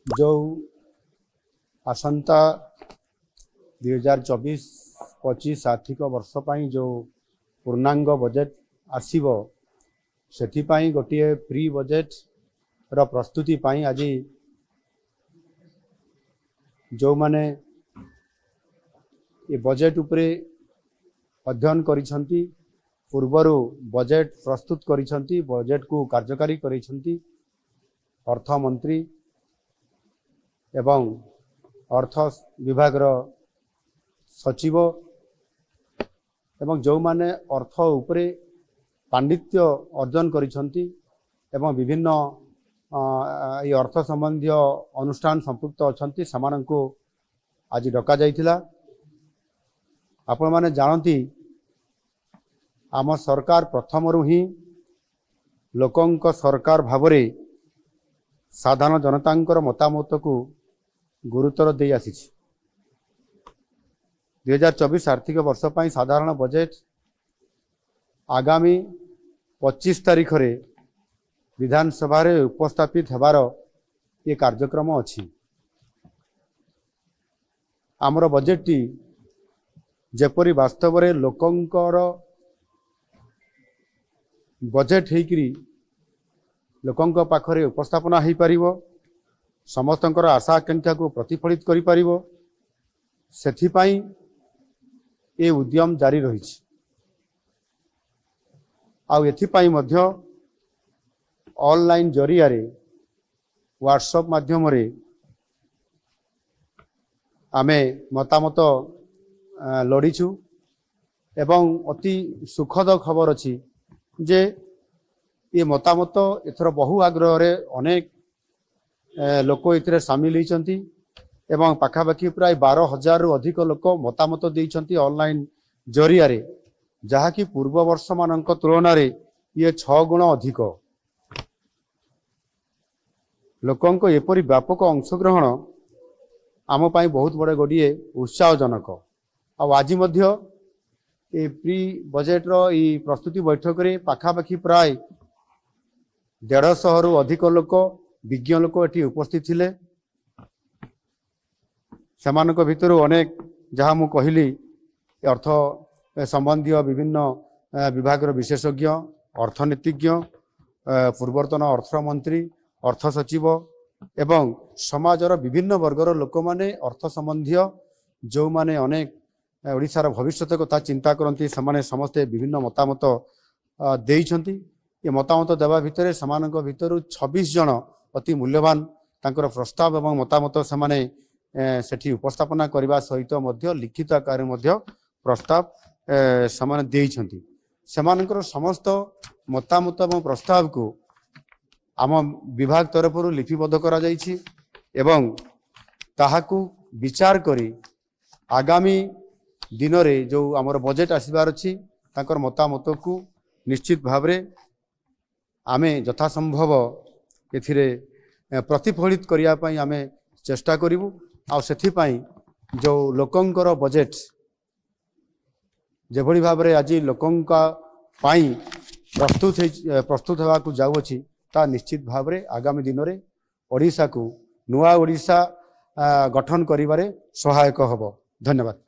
जो आसंता 2024-25 आर्थिक वर्ष पर जो पूर्णांग बजेट आसीबो सेथिपाई गोटे प्री बजेट रो प्रस्तुति पाई आज जो माने ये बजेट उपरे अध्ययन करिसंती पूर्वर बजेट प्रस्तुत करिसंती बजेट को कार्यकारी करिसंती अर्थ मंत्री एवं अर्थ विभाग सचिव एवं जो माने अर्थ उपरे पांडित्य अर्जन करिसंती एवं विभिन्न ये अर्थ संबंधी अनुष्ठान संपुक्त अछंती समानंको आज डका जाइथिला। आपण माने जानती आम सरकार प्रथम ही लोकंक सरकार भावरे साधारण जनतांकर मतामत को गुरुतर दे आसी 2024 आर्थिक वर्ष पर साधारण बजेट आगामी 25 तारीख रे विधानसभा रे उपस्थापित हेबार ये कार्यक्रम अछि। आमर बजेट टी जेपरी वास्तव रे लोकंकर बजेट हेकरी लोकंक पाखरे उपस्थापना हो पारिबो समस्तंकर आशा आकांक्षा को प्रतिफलित करि पारिबो सेथिपाई ये उद्यम जारी रही आथिपाई मध्य ऑनलाइन जरिया रे व्हाट्सएप माध्यम रे आमे मतामत लड़ीचु एवं अति सुखद खबर अछि जे ये मतामत एथर बहु आग्रह रे अनेक लोक इतरे सामिल होइचंती एवं पाखापाखि प्राय 12,000 रु अधिक लोक मतामत देइचंती ऑनलाइन जरिया रे जहा कि पूर्व वर्ष मानक तुलना रे ये 6 गुण अधिक लोकंक एपरी व्यापक अंशग्रहण आम पाई बहुत बड़े गोटे उत्साहजनक। आज मध्य ए प्री बजेट रो ई प्रस्तुति बैठक रे पाखापाखि प्राय 150 रु अधिक लोक विज्ञ लोक एटी उपस्थित थिले। सेमानक भितर अनेक जहाँ मु कहली अर्थ संबंधी विभिन्न विभाग विशेषज्ञ अर्थनीतिज्ञ पूर्वतन अर्थमंत्री अर्थ सचिव एवं समाजर विभिन्न वर्गर लोक माने अर्थ संबंधी जो माने अनेक ओडिशार भविष्यत कथा चिंता करती से समस्ते विभिन्न मतामत देइछंती। ये मतामत देवा भितर समानक भितर 26 जन अति मूल्यवान तांकर प्रस्ताव एवं मतामत समाने सेठी उपस्थापना करने सहित मध्य लिखित आकार मध्य प्रस्ताव समाने देइछंती। समानकर समस्त मतामत एवं प्रस्ताव को आम विभाग तरफ लिपिबद्ध करा जाइछि एवं ताहाकू विचार करी आगामी दिन रे जो आमर बजेट आसबार अछि तांकर मतामत को निश्चित भावरे आमे यथासंभव एथिरे प्रतिफलित करिया पई आमे चेष्टा करिवु आ सेथिपाई जो लोकंकर बजेट जेभଳି भावरे आज लोकंका पाई प्रस्तुत हेबा को जाउ अछि ता निश्चित भावरे आगामी दिन रे ओडिसा को नुआ ओडिसा गठन करिबारे सहायक हबो। धन्यवाद।